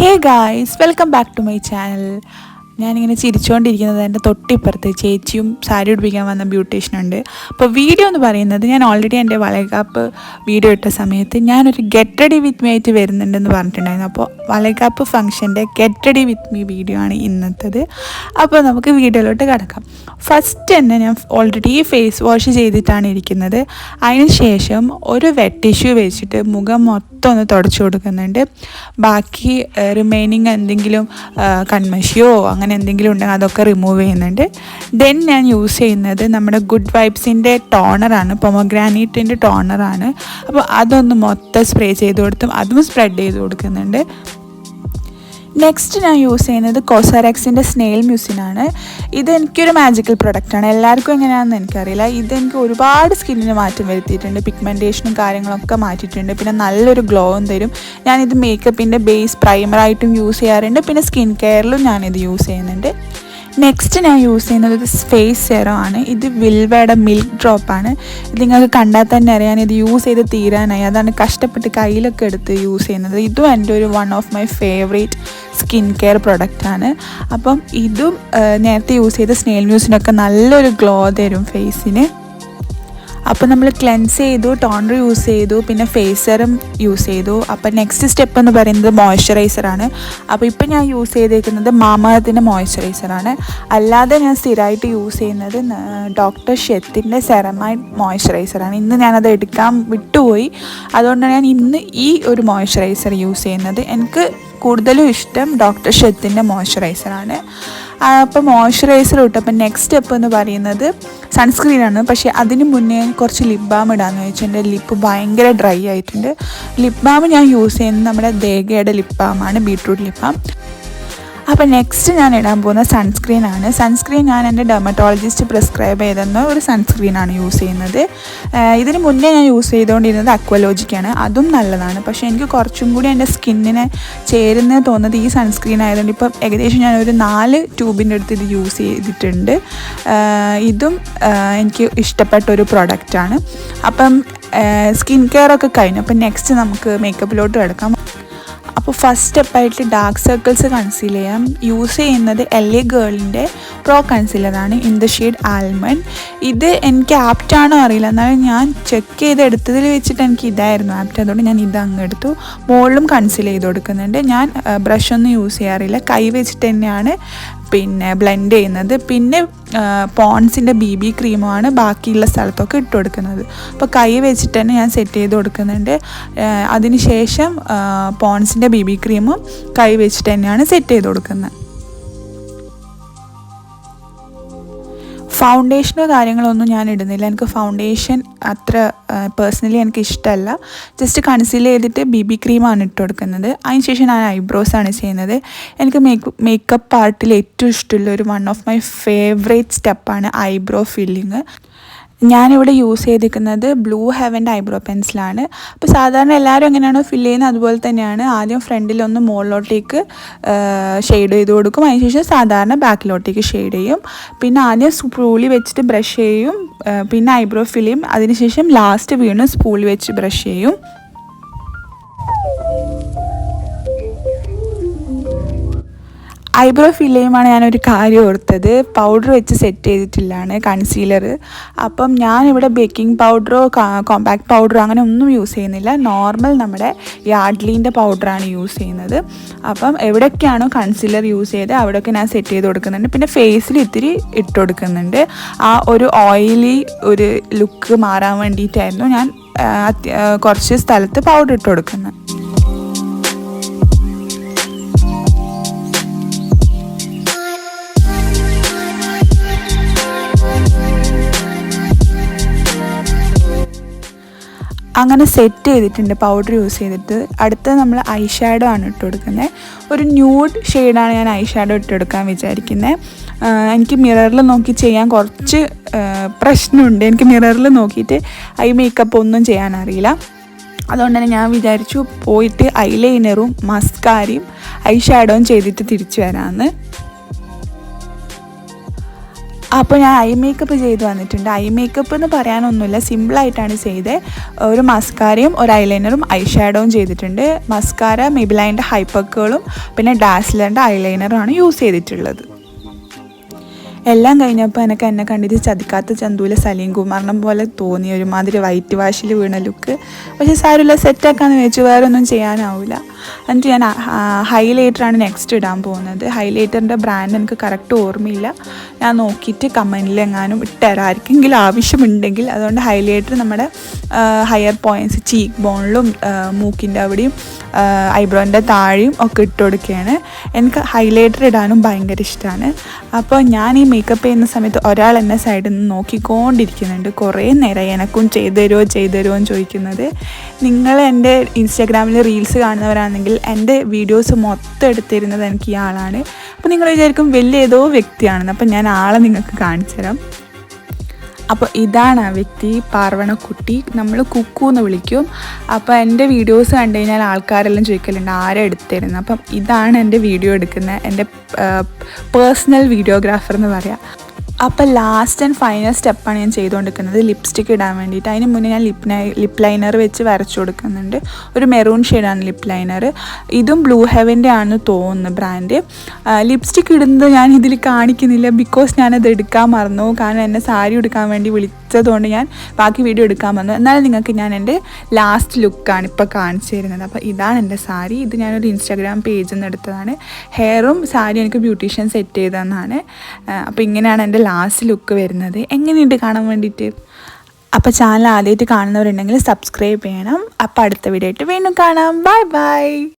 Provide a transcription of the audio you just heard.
Hey guys, welcome back to my channel. ഞാനിങ്ങനെ ചിരിച്ചുകൊണ്ടിരിക്കുന്നത് എൻ്റെ തൊട്ടിപ്പുറത്ത് ചേച്ചിയും സാരി ഉടുപ്പിക്കാൻ വന്ന ബ്യൂട്ടീഷ്യനുണ്ട്. അപ്പോൾ വീഡിയോ എന്ന് പറയുന്നത് ഞാൻ ഓൾറെഡി എൻ്റെ വളകാപ്പ് വീഡിയോ ഇട്ട സമയത്ത് ഞാനൊരു ഗെറ്റ് റെഡി വിത്ത് മീ ആയിട്ട് വരുന്നുണ്ടെന്ന് പറഞ്ഞിട്ടുണ്ടായിരുന്നു. അപ്പോൾ വളകാപ്പ് ഫംഗ്ഷൻ്റെ get ready with me video ആണ് ഇന്നത്തേത്. അപ്പോൾ നമുക്ക് വീഡിയോയിലോട്ട് കിടക്കാം. ഫസ്റ്റ് തന്നെ ഞാൻ ഓൾറെഡി ഫേസ് വാഷ് ചെയ്തിട്ടാണ് ഇരിക്കുന്നത്. അതിന് ശേഷം ഒരു വെറ്റ് ടിഷ്യൂ വെച്ചിട്ട് മുഖം മൊത്തം ഒന്ന് തുടച്ചു കൊടുക്കുന്നുണ്ട്. ബാക്കി റിമൈനിങ് എന്തെങ്കിലും കൺമഷിയോ അങ്ങനെ എന്തെങ്കിലും ഉണ്ടെങ്കിൽ അതൊക്കെ റിമൂവ് ചെയ്യുന്നുണ്ട്. ദെൻ ഞാൻ യൂസ് ചെയ്യുന്നത് നമ്മുടെ ഗുഡ് വൈബ്സിൻ്റെ ടോണറാണ്, പൊമഗ്രാനൈറ്റിൻ്റെ ടോണറാണ്. അപ്പോൾ അതൊന്ന് മൊത്തം സ്പ്രേ ചെയ്ത് കൊടുത്തും അതും സ്പ്രെഡ് ചെയ്ത് കൊടുക്കുന്നുണ്ട്. നെക്സ്റ്റ് ഞാൻ യൂസ് ചെയ്യുന്നത് കോസാറെക്സിൻ്റെ സ്നെയിൽ മ്യൂസിനാണ്. ഇതെനിക്കൊരു മാജിക്കൽ പ്രൊഡക്റ്റാണ്. എല്ലാവർക്കും എങ്ങനെയാണെന്ന് എനിക്കറിയില്ല. ഇതെനിക്ക് ഒരുപാട് സ്കിന്നിന് മാറ്റം വരുത്തിയിട്ടുണ്ട്. പിഗ്മെൻറ്റേഷനും കാര്യങ്ങളൊക്കെ മാറ്റിയിട്ടുണ്ട്. പിന്നെ നല്ലൊരു ഗ്ലോവും തരും. ഞാനിത് മേക്കപ്പിൻ്റെ ബേസ് പ്രൈമറായിട്ടും യൂസ് ചെയ്യാറുണ്ട്. പിന്നെ സ്കിൻ കെയറിലും ഞാനിത് യൂസ് ചെയ്യുന്നുണ്ട്. നെക്സ്റ്റ് ഞാൻ യൂസ് ചെയ്യുന്നത് ഒരു ഫേസ് സെറം ആണ്. ഇത് വിൽവയുടെ മിൽക്ക് ഡ്രോപ്പാണ്. ഇത് നിങ്ങൾക്ക് കണ്ടാൽ തന്നെ അറിയാൻ ഇത് യൂസ് ചെയ്ത് തീരാനായി. അതാണ് കഷ്ടപ്പെട്ട് കയ്യിലൊക്കെ എടുത്ത് യൂസ് ചെയ്യുന്നത്. ഇതും എൻ്റെ ഒരു one of my favourite skin care പ്രൊഡക്റ്റാണ്. അപ്പം ഇതും നേരത്തെ യൂസ് ചെയ്ത സ്നെയിൽ മ്യൂസിനൊക്കെ നല്ലൊരു ഗ്ലോ തരും ഫേസിന്. അപ്പോൾ നമ്മൾ ക്ലെൻസ് ചെയ്തു, ടോണർ യൂസ് ചെയ്തു, പിന്നെ ഫേസ് സെറം യൂസ് ചെയ്തു. അപ്പോൾ നെക്സ്റ്റ് സ്റ്റെപ്പ് എന്ന് പറയുന്നത് മോയ്സ്ചറൈസറാണ്. അപ്പോൾ ഇപ്പോൾ ഞാൻ യൂസ് ചെയ്തേക്കുന്നത് മാമഅർത്തിൻ്റെ മോയ്സ്ചറൈസറാണ്. അല്ലാതെ ഞാൻ സ്ഥിരമായിട്ട് യൂസ് ചെയ്യുന്നത് ഡോക്ടർ ഷെത്തിൻ്റെ സെറമൈഡ് മോയ്സ്ചറൈസറാണ്. ഇന്ന് ഞാനത് എടുക്കാൻ വിട്ടുപോയി. അതുകൊണ്ടാണ് ഞാൻ ഇന്ന് ഈ ഒരു മോയ്സ്ചറൈസർ യൂസ് ചെയ്യുന്നത്. എനിക്ക് കൂടുതലും ഇഷ്ടം ഡോക്ടർ ഷെത്തിൻ്റെ മോയ്സ്ചറൈസറാണ്. അപ്പോൾ മോയ്സ്ചറൈസർ ഇട്ടു. അപ്പം നെക്സ്റ്റ് സ്റ്റെപ്പ് എന്ന് പറയുന്നത് സൺസ്ക്രീനാണ്. പക്ഷേ അതിന് മുന്നേ കുറച്ച് ലിപ് ബാം ഇടാമെന്ന് വെച്ചാൽ എൻ്റെ ലിപ്പ് ഭയങ്കര ഡ്രൈ ആയിട്ടുണ്ട്. ലിപ് ബാം ഞാൻ യൂസ് ചെയ്യുന്നത് നമ്മുടെ ദേഗയുടെ ലിപ് ബാമാണ്, ബീട്രൂട്ട് ലിപ് ബാം. അപ്പോൾ നെക്സ്റ്റ് ഞാൻ ഇടാൻ പോകുന്ന സൺസ്ക്രീനാണ്. സൺസ്ക്രീൻ ഞാൻ എൻ്റെ ഡെർമറ്റോളജിസ്റ്റ് പ്രിസ്ക്രൈബ് ചെയ്തെന്ന ഒരു സൺസ്ക്രീനാണ് യൂസ് ചെയ്യുന്നത്. ഇതിന് മുന്നേ ഞാൻ യൂസ് ചെയ്തുകൊണ്ടിരുന്നത് അക്വലോജിക്കാണ്. അതും നല്ലതാണ്. പക്ഷേ എനിക്ക് കുറച്ചും കൂടി എൻ്റെ സ്കിന്നിനെ ചേരുന്നത് തോന്നുന്നത് ഈ സൺസ്ക്രീൻ ആയതുകൊണ്ട് ഇപ്പം ഏകദേശം ഞാനൊരു 4 ട്യൂബിൻ്റെ അടുത്ത് ഇത് യൂസ് ചെയ്തിട്ടുണ്ട്. ഇതും എനിക്ക് ഇഷ്ടപ്പെട്ടൊരു പ്രൊഡക്റ്റാണ്. അപ്പം സ്കിൻ കെയർ ഒക്കെ കഴിഞ്ഞു. അപ്പം നെക്സ്റ്റ് നമുക്ക് മേക്കപ്പിലോട്ട് കിടക്കാം. അപ്പോൾ ഫസ്റ്റ് സ്റ്റെപ്പായിട്ട് ഡാർക്ക് സർക്കിൾസ് കൺസീൽ ചെയ്യാം. യൂസ് ചെയ്യുന്നത് LA ഗേളിൻ്റെ പ്രോ കൺസീലറാണ് ഇൻ ദ ഷെയ്ഡ് ആൽമണ്ട്. ഇത് എനിക്ക് ആപ്റ്റാണോ അറിയില്ല, എന്നാലും ഞാൻ ചെക്ക് ചെയ്തെടുത്തതിൽ വെച്ചിട്ട് എനിക്ക് ഇതായിരുന്നു ആപ്റ്റ്. അതുകൊണ്ട് ഞാൻ ഇത് അങ്ങ് എടുത്തു. മുകളിലും കൺസീൽ ചെയ്ത് കൊടുക്കുന്നുണ്ട്. ഞാൻ ബ്രഷൊന്നും യൂസ് ചെയ്യാറില്ല, കൈ വെച്ചിട്ട് തന്നെയാണ് പിന്നെ ബ്ലെൻഡ് ചെയ്യുന്നത്. പിന്നെ പോൺസിൻ്റെ BB ക്രീമുമാണ് ബാക്കിയുള്ള സ്ഥലത്തൊക്കെ ഇട്ട് കൊടുക്കുന്നത്. അപ്പോൾ കൈ വെച്ചിട്ട് തന്നെ ഞാൻ സെറ്റ് ചെയ്ത് കൊടുക്കുന്നുണ്ട്. അതിന് ശേഷം പോൺസിൻ്റെ BB ക്രീമും കൈ വെച്ചിട്ട് തന്നെയാണ് സെറ്റ് ചെയ്ത് കൊടുക്കുന്നത്. ഫൗണ്ടേഷനോ കാര്യങ്ങളൊന്നും ഞാൻ ഇടുന്നില്ല. എനിക്ക് ഫൗണ്ടേഷൻ അത്ര പേഴ്സണലി എനിക്ക് ഇഷ്ടമല്ല. ജസ്റ്റ് കൺസീൽ ചെയ്തിട്ട് BB ക്രീമാണ് ഇട്ട് കൊടുക്കുന്നത്. അതിന് ശേഷം ഞാൻ ഐബ്രോസാണ് ചെയ്യുന്നത്. എനിക്ക് മേക്കപ്പ് ആർട്ടിൽ ഏറ്റവും ഇഷ്ടമുള്ള ഒരു വൺ ഓഫ് മൈ ഫേവറേറ്റ് സ്റ്റെപ്പാണ് ഐബ്രോ ഫില്ലിങ്. ഞാനിവിടെ യൂസ് ചെയ്തിരിക്കുന്നത് ബ്ലൂ ഹെവൻ്റെ ഐബ്രോ പെൻസിലാണ്. അപ്പോൾ സാധാരണ എല്ലാവരും എങ്ങനെയാണോ ഫില്ല് ചെയ്യുന്നത് അതുപോലെ തന്നെയാണ്. ആദ്യം ഫ്രണ്ടിലൊന്ന് മുകളിലോട്ടേക്ക് ഷെയ്ഡ് ചെയ്ത് കൊടുക്കും. അതിനുശേഷം സാധാരണ ബാക്കിലോട്ടേക്ക് ഷെയ്ഡ് ചെയ്യും. പിന്നെ ആദ്യം സ്പൂളി വെച്ചിട്ട് ബ്രഷ് ചെയ്യും, പിന്നെ ഐബ്രോ ഫില്ല് ചെയ്യും. അതിനുശേഷം ലാസ്റ്റ് വീണ്ടും സ്പൂളി വെച്ച് ബ്രഷ് ചെയ്യും. ഐബ്രോ ഫില്ല് ചെയ്യുമ്പോൾ ഞാനൊരു കാര്യം ഓർത്തത്, പൗഡർ വെച്ച് സെറ്റ് ചെയ്തിട്ടില്ലാണ് കൺസീലർ. അപ്പം ഞാനിവിടെ ബേക്കിംഗ് പൗഡറോ കോമ്പാക്ട് പൗഡറോ അങ്ങനെ ഒന്നും യൂസ് ചെയ്യുന്നില്ല. നോർമൽ നമ്മുടെ യാഡ്ലീൻ്റെ പൗഡറാണ് യൂസ് ചെയ്യുന്നത്. അപ്പം എവിടെയൊക്കെയാണോ കൺസീലർ യൂസ് ചെയ്ത് അവിടെയൊക്കെ ഞാൻ സെറ്റ് ചെയ്ത് കൊടുക്കുന്നുണ്ട്. പിന്നെ ഫേസിൽ ഇത്തിരി ഇട്ട് കൊടുക്കുന്നുണ്ട്. ആ ഒരു ഓയിലി ഒരു ലുക്ക് മാറാൻ വേണ്ടിയിട്ടായിരുന്നു ഞാൻ കുറച്ച് സ്ഥലത്ത് പൗഡർ ഇട്ട് കൊടുക്കുന്നത്. അങ്ങനെ സെറ്റ് ചെയ്തിട്ടുണ്ട് പൗഡർ യൂസ് ചെയ്തിട്ട്. അടുത്ത നമ്മൾ ഐ ഷാഡോ ആണ് ഇട്ട് കൊടുക്കുന്നത്. ഒരു ന്യൂഡ് ഷെയ്ഡാണ് ഞാൻ ഐ ഷാഡോ ഇട്ടെടുക്കാൻ വിചാരിക്കുന്നത്. എനിക്ക് മിററിൽ നോക്കി ചെയ്യാൻ കുറച്ച് പ്രശ്നമുണ്ട്. എനിക്ക് മിററിൽ നോക്കിയിട്ട് ഐ മേക്കപ്പ് ഒന്നും ചെയ്യാനറിയില്ല. അതുകൊണ്ട് തന്നെ ഞാൻ വിചാരിച്ചു പോയിട്ട് ഐലൈനറും മസ്കാരയും ഐ ഷാഡോയും ചെയ്തിട്ട് തിരിച്ചു വരാമെന്ന്. അപ്പോൾ ഞാൻ ഐ മേക്കപ്പ് ചെയ്ത് വന്നിട്ടുണ്ട്. ഐ മേക്കപ്പ് എന്ന് പറയാനൊന്നുമില്ല, സിമ്പിളായിട്ടാണ് ചെയ്തത്. ഒരു മസ്കാരയും ഒരു ഐലൈനറും ഐ ഷാഡോവും ചെയ്തിട്ടുണ്ട്. മസ്കാര മെബിലൈൻ്റെ ഹൈപ്പർ കേളും പിന്നെ ഡാസ്ലറിൻ്റെ ഐലൈനറുമാണ് യൂസ് ചെയ്തിട്ടുള്ളത്. എല്ലാം കഴിഞ്ഞപ്പോൾ എനിക്ക് എന്നെ കണ്ടിട്ട് ചതിക്കാത്ത ചന്തൂലെ സലീം കുമാറിനെ പോലെ തോന്നി, ഒരുമാതിരി വൈറ്റ് വാഷിൽ വീണ ലുക്ക്. പക്ഷേ സാരമില്ല, സെറ്റാക്കാന്ന് വെച്ചു, വേറെ ഒന്നും ചെയ്യാനാവില്ല. എന്നിട്ട് ഞാൻ ഹൈലൈറ്ററാണ് നെക്സ്റ്റ് ഇടാൻ പോകുന്നത്. ഹൈലൈറ്ററിൻ്റെ ബ്രാൻഡ് എനിക്ക് കറക്റ്റ് ഓർമ്മയില്ല, ഞാൻ നോക്കിയിട്ട് കമൻറ്റിലെങ്ങാനും ഇട്ടുതരാം ആർക്കെങ്കിലും ആവശ്യമുണ്ടെങ്കിൽ. അതുകൊണ്ട് ഹൈലൈറ്റർ നമ്മുടെ ഹയർ പോയിൻറ്റ്സ്, ചീക്ക് ബോണിലും മൂക്കിൻ്റെ അവിടെയും ഐബ്രോൻ്റെ താഴെയും ഒക്കെ ഇട്ട് കൊടുക്കുകയാണ്. എനിക്ക് ഹൈലൈറ്റർ ഇടാനും ഭയങ്കര ഇഷ്ടമാണ്. അപ്പോൾ ഞാൻ ഈ മേക്കപ്പ് ചെയ്യുന്ന സമയത്ത് ഒരാൾ എന്നെ സൈഡിൽ നിന്ന് നോക്കിക്കൊണ്ടിരിക്കുന്നുണ്ട്. കുറേ നേരം എനക്കും ചെയ്തു തരുമോ എന്ന് ചോദിക്കുന്നത്. നിങ്ങൾ എൻ്റെ ഇൻസ്റ്റാഗ്രാമിൽ റീൽസ് കാണുന്നവരാണെങ്കിൽ എൻ്റെ വീഡിയോസ് മൊത്തം എടുത്തിരുന്നത് എനിക്ക് ഈ ആളാണ്. അപ്പോൾ നിങ്ങൾ വിചാരിക്കും വലിയ ഏതോ വ്യക്തിയാണെന്ന്. അപ്പോൾ ഞാൻ ആളെ നിങ്ങൾക്ക് കാണിച്ചു തരാം. അപ്പോൾ ഇതാണ് ആ വ്യക്തി, പാർവണക്കുട്ടി. നമ്മൾ കുക്കു എന്ന് വിളിക്കും. അപ്പോൾ എൻ്റെ വീഡിയോസ് കണ്ടു കഴിഞ്ഞാൽ ആൾക്കാരെല്ലാം ചോദിക്കലുണ്ട് ആരെ എടുത്തിരുന്നത്. അപ്പം ഇതാണ് എൻ്റെ വീഡിയോ എടുക്കുന്ന എൻ്റെ പേഴ്സണൽ വീഡിയോഗ്രാഫർ എന്ന് പറയാം. അപ്പോൾ ലാസ്റ്റ് ആൻഡ് ഫൈനൽ സ്റ്റെപ്പാണ് ഞാൻ ചെയ്തുകൊണ്ടിരിക്കുന്നത്, ലിപ്സ്റ്റിക്ക് ഇടാൻ വേണ്ടിയിട്ട്. അതിന് മുന്നേ ഞാൻ ലിപ്പ് ലൈനർ വെച്ച് വരച്ചു കൊടുക്കുന്നുണ്ട്. ഒരു മെറൂൺ ഷെയ്ഡാണ് ലിപ്പ് ലൈനർ. ഇതും ബ്ലൂ ഹെവൻ്റെ ആണെന്ന് തോന്നുന്നു ബ്രാൻഡ്. ലിപ്സ്റ്റിക്ക് ഇടുന്നത് ഞാൻ ഇതിൽ കാണിക്കുന്നില്ല, ബിക്കോസ് ഞാനത് എടുക്കാൻ മറന്നു. കാരണം എന്നെ സാരി എടുക്കാൻ വേണ്ടി വിളിച്ചതുകൊണ്ട് ഞാൻ ബാക്കി വീഡിയോ എടുക്കാൻ വന്നു. എന്നാലും നിങ്ങൾക്ക് ഞാൻ എൻ്റെ ലാസ്റ്റ് ലുക്കാണ് ഇപ്പോൾ കാണിച്ചു തരുന്നത്. അപ്പോൾ ഇതാണ് എൻ്റെ സാരി. ഇത് ഞാനൊരു ഇൻസ്റ്റാഗ്രാം പേജിൽ നിന്ന് എടുത്തതാണ്. ഹെയറും സാരി എനിക്ക് ബ്യൂട്ടീഷ്യൻ സെറ്റ് ചെയ്തതെന്നാണ്. അപ്പോൾ ഇങ്ങനെയാണ് എൻ്റെ ലാസ്റ്റ് ലുക്ക് വരുന്നത്. എങ്ങനെയുണ്ട് കാണാൻ വേണ്ടിയിട്ട്? അപ്പോൾ ചാനൽ ആദ്യമായിട്ട് കാണുന്നവരുണ്ടെങ്കിൽ സബ്സ്ക്രൈബ് ചെയ്യണം. അപ്പോൾ അടുത്ത വീഡിയോ ആയിട്ട് വീണ്ടും കാണാം. Bye bye.